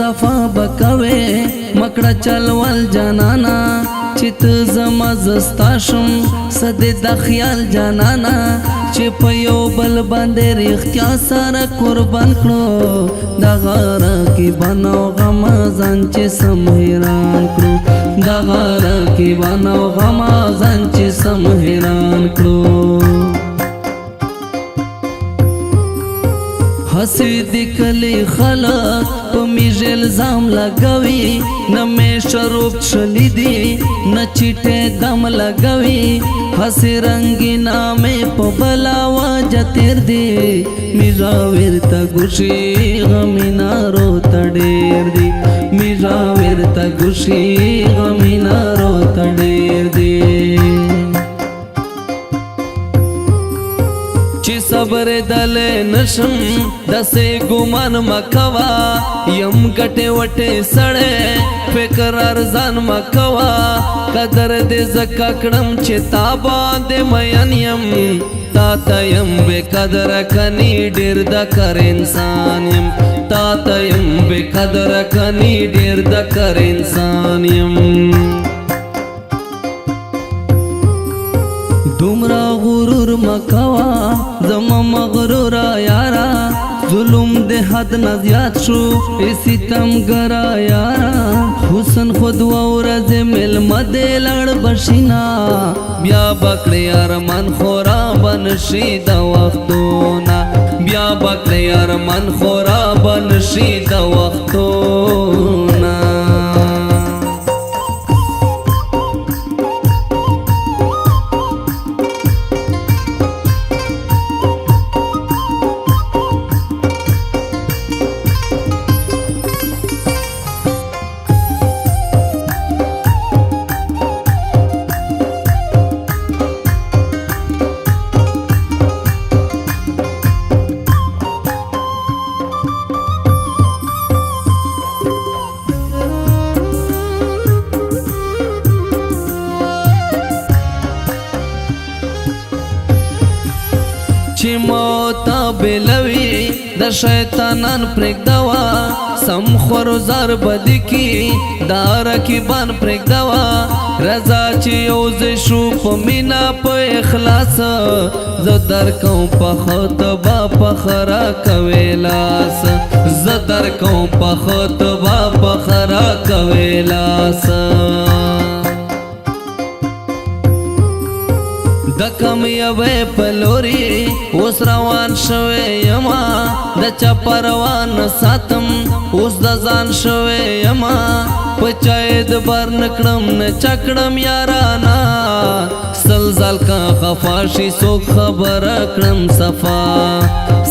صفا بکوي مکړه چلول جانانا چت زما زستاشم صد د خیال جانانا چې په یو بل باندې رښتیا سره قربان کړو د غاره کې بنو غم ځان چې سم حیران کړو د غاره کې بنو غم ځان چې سم حیران کړو हसी दिखली खलक पमीज इल्जाम लगावी न में शरूब छली दी न चिटे दम लगावी हसी रंगी नामे पबलावा जतेर दी मिरा विरता गुशी गमीना रो तडेर दी मिरा विरता गुशी गमीना रो तडेर दी صبر دل نشم دسے گمان مکوا یم گٹے وٹے سڑے فکر ارزان مکوا قدر دے زکا کڑم چتا باندے مین یم تاتا یم بے قدر کنی ڈیر دا کر انسان یم تاتا یم بے قدر کنی ڈیر دا کر انسان یم دومرا غرور مکوا زما مغرورا یارا ظلم دے حد نہ زیاد شو ستم گرا یارا حسن خود ورز مل مدے لڑ بشینا بیا بکڑے ارمان خورا بنشی دا وختونا بیا بکڑے ارمان خورا بنشی دا وختونا چې موتا بلوي د شیطانان پرېږدوا سم خورزار بدی کی دار کی بان پرېږدوا رضا چې یوز شو په مینا په اخلاص زه درکوم په خطبه په خرا کوي لاس زه درکوم په خطبه په خرا کوي لاس د کم یوې پلوري اوس روان شوی یما د چا پروان ساتم اوس د ځان شوی یما په چای د بر نکړم نه چکړم یارانا سلزل کا خفاشي څوک خبر کړم صفا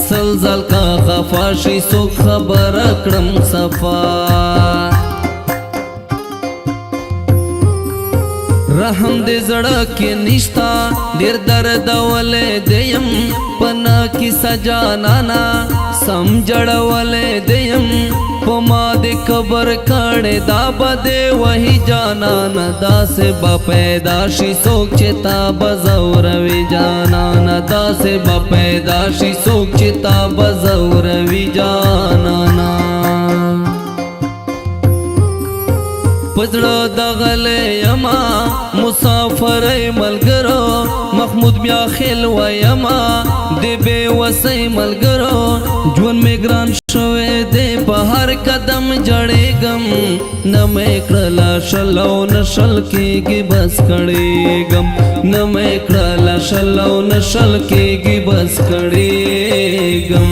سلزل کا خفاشي څوک خبر کړم صفا رحم دے زڑا کے نشتا دیر درد والے دیم پنا کی سجانانا سمجھڑ والے دیم پما دے قبر کھڑے دا بدے وہی جانانا دا سے با پیداشی سوک چتا بزوروی جانانا دا سے با پیداشی سوک چتا بزوروی جانانا پزړه دغله یما مسافر ملګرو محمود بیا خل و یما دی بے وسی ملګرو جون میګران شوې دی په هر قدم جړېګم نه مې کړلا شلو نشل کېږي بس کړېګم نه مې کړلا شلو نشل کېږي بس کړېګم